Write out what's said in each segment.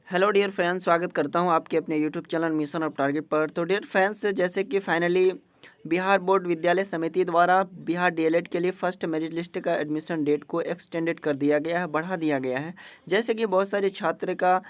Hello dear friends, स्वागत करता हूं आपके अपने YouTube channel mission of target पर। तो डियर फ्रेंड्स, जैसे कि फाइनली बिहार बोर्ड विद्यालय समिति द्वारा बिहार डीएलएड के लिए फर्स्ट मेरिट लिस्ट का एडमिशन डेट को एक्सटेंडेड कर दिया गया है, बढ़ा दिया गया है। जैसे कि बहुत सारे छात्र का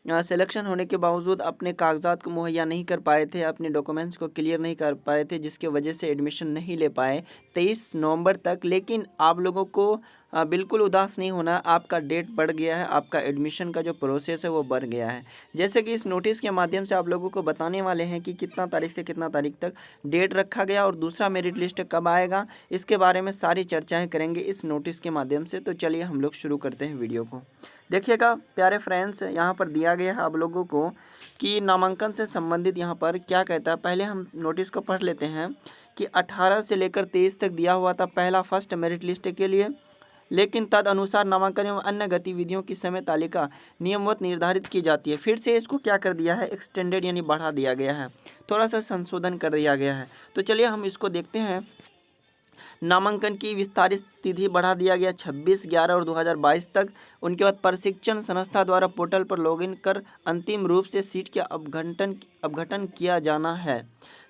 सिलेक्शन होने के बावजूद अपने कागजात को मुहैया नहीं कर पाए थे, अपने डॉक्यूमेंट्स को क्लियर नहीं कर पाए थे, जिसके वजह से एडमिशन नहीं ले पाए 23 नवंबर तक। लेकिन आप लोगों को बिल्कुल उदास नहीं होना, आपका डेट बढ़ गया है, आपका एडमिशन का जो प्रोसेस है वो बढ़ गया है। जैसे कि इस नोटिस के माध्यम से आप लोगों को बताने वाले हैं कि कितना तारीख से कितना तारीख तक डेट रखा गया और दूसरा मेरिट लिस्ट कब आएगा, इसके बारे में सारी चर्चाएँ करेंगे इस नोटिस के माध्यम से। तो चलिए हम लोग शुरू करते हैं वीडियो को। देखिएगा प्यारे फ्रेंड्स, यहाँ पर दिया गया है आप लोगों को कि नामांकन से संबंधित यहाँ पर क्या कहता है। पहले हम नोटिस को पढ़ लेते हैं कि 18 से लेकर 23 तक दिया हुआ था पहला फर्स्ट मेरिट लिस्ट के लिए, लेकिन तद अनुसार नामांकन एवं अन्य गतिविधियों की समय तालिका नियमवत निर्धारित की जाती है। फिर से इसको क्या कर दिया है, एक्सटेंडेड यानी बढ़ा दिया गया है, थोड़ा सा संशोधन कर दिया गया है। तो चलिए हम इसको देखते हैं। नामांकन की विस्तारित तिथि बढ़ा दिया गया 26/11/2022 तक। उनके बाद प्रशिक्षण संस्था द्वारा पोर्टल पर लॉगिन कर अंतिम रूप से सीट के अपघटन किया जाना है।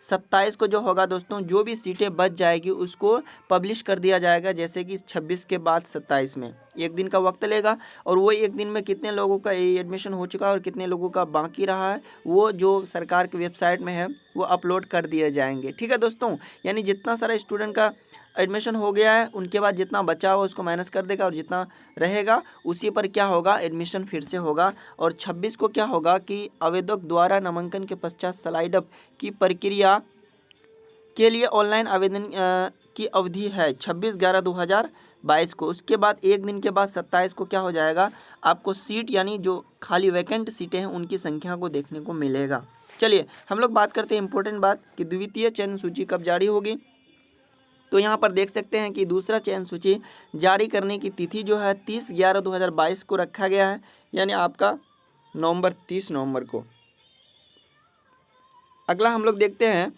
27 को जो होगा दोस्तों, जो भी सीटें बच जाएगी उसको पब्लिश कर दिया जाएगा। जैसे कि 26 के बाद 27 में एक दिन का वक्त लेगा, और वो एक दिन में कितने लोगों का एडमिशन हो चुका है और कितने लोगों का बाकी रहा है, वो जो सरकार की वेबसाइट में है वो अपलोड कर दिए जाएंगे। ठीक है दोस्तों, यानी जितना सारा स्टूडेंट का एडमिशन हो गया है उनके बाद जितना बचा हुआ उसको माइनस कर देगा, और जितना रहेगा उसी पर क्या होगा, एडमिशन फिर से होगा। और 26 को क्या होगा कि आवेदक द्वारा नामांकन के पश्चात स्लाइड अप की प्रक्रिया के लिए ऑनलाइन आवेदन की अवधि है 26/11/2022 को। उसके बाद एक दिन के बाद 27 को क्या हो जाएगा, आपको सीट यानी जो खाली वैकेंट सीटें हैं उनकी संख्या को देखने को मिलेगा। चलिए हम लोग बात करते हैं इंपॉर्टेंट बात कि द्वितीय चयन सूची कब जारी होगी। तो यहाँ पर देख सकते हैं कि दूसरा चयन सूची जारी करने की तिथि जो है 30/11/2022 को रखा गया है, यानी आपका 30 नवंबर को। अगला हम लोग देखते हैं,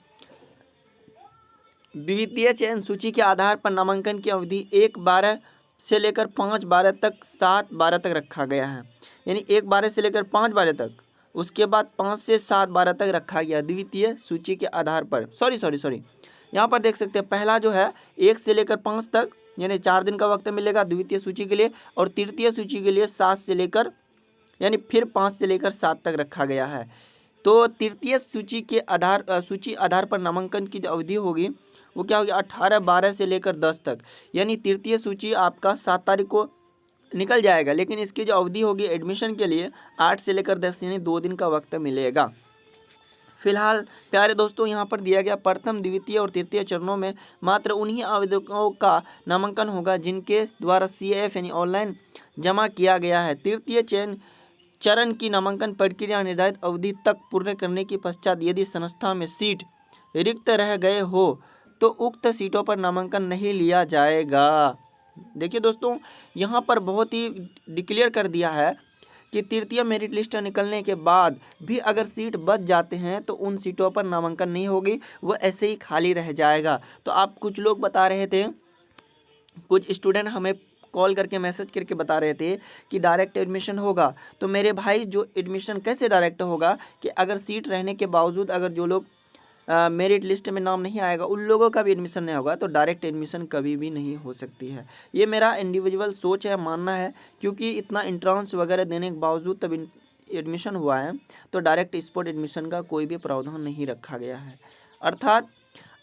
द्वितीय चयन सूची के आधार पर नामांकन की अवधि 1/12 से लेकर 5/12 तक 7/12 तक रखा गया है, यानी 1/12 से लेकर 5/12 तक, उसके बाद 5 से 7/12 तक रखा गया द्वितीय सूची के आधार पर। सॉरी यहाँ पर देख सकते हैं, पहला जो है 1 से लेकर 5 तक, यानी 4 दिन का वक्त मिलेगा द्वितीय सूची के लिए, और तृतीय सूची के लिए 7 से लेकर यानी फिर 5 से लेकर 7 तक रखा गया है। तो तृतीय सूची के आधार पर नामांकन की जो अवधि होगी वो क्या होगी, 18/12 से लेकर 10 तक, यानी तृतीय सूची आपका 7 तारीख को निकल जाएगा, लेकिन इसकी जो अवधि होगी एडमिशन के लिए 8 से लेकर 10, यानी 2 दिन का वक्त मिलेगा। फिलहाल प्यारे दोस्तों, यहाँ पर दिया गया प्रथम, द्वितीय और तृतीय चरणों में मात्र उन्हीं आवेदकों का नामांकन होगा जिनके द्वारा CAF यानी ऑनलाइन जमा किया गया है। तृतीय चरण की नामांकन प्रक्रिया निर्धारित अवधि तक पूर्ण करने के पश्चात यदि संस्था में सीट रिक्त रह गए हो तो उक्त सीटों पर नामांकन नहीं लिया जाएगा। देखिए दोस्तों, यहाँ पर बहुत ही डिक्लेयर कर दिया है कि तृतीय मेरिट लिस्ट निकलने के बाद भी अगर सीट बच जाते हैं तो उन सीटों पर नामांकन नहीं होगी, वो ऐसे ही खाली रह जाएगा। तो आप कुछ लोग बता रहे थे, कुछ स्टूडेंट हमें कॉल करके मैसेज करके बता रहे थे कि डायरेक्ट एडमिशन होगा। तो मेरे भाई, जो एडमिशन कैसे डायरेक्ट होगा कि अगर सीट रहने के बावजूद अगर जो लोग मेरिट लिस्ट में नाम नहीं आएगा उन लोगों का भी एडमिशन नहीं होगा, तो डायरेक्ट एडमिशन कभी भी नहीं हो सकती है। ये मेरा इंडिविजुअल सोच है, मानना है, क्योंकि इतना इंट्रांस वगैरह देने के बावजूद तब एडमिशन हुआ है, तो डायरेक्ट स्पॉट एडमिशन का कोई भी प्रावधान नहीं रखा गया है। अर्थात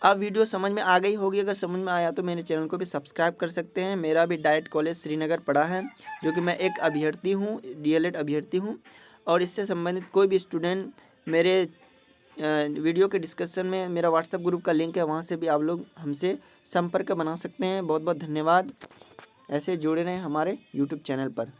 अब वीडियो समझ में आ गई होगी। अगर समझ में आया तो मेरे चैनल को भी सब्सक्राइब कर सकते हैं। मेरा भी डाइट कॉलेज श्रीनगर पढ़ा है, जो कि मैं एक अभ्यर्थी हूँ, DLED अभ्यर्थी हूँ, और इससे संबंधित कोई भी स्टूडेंट मेरे वीडियो के डिस्क्रिप्शन में मेरा व्हाट्सएप ग्रुप का लिंक है, वहाँ से भी आप लोग हमसे संपर्क बना सकते हैं। बहुत बहुत धन्यवाद, ऐसे जुड़े रहें हमारे यूट्यूब चैनल पर।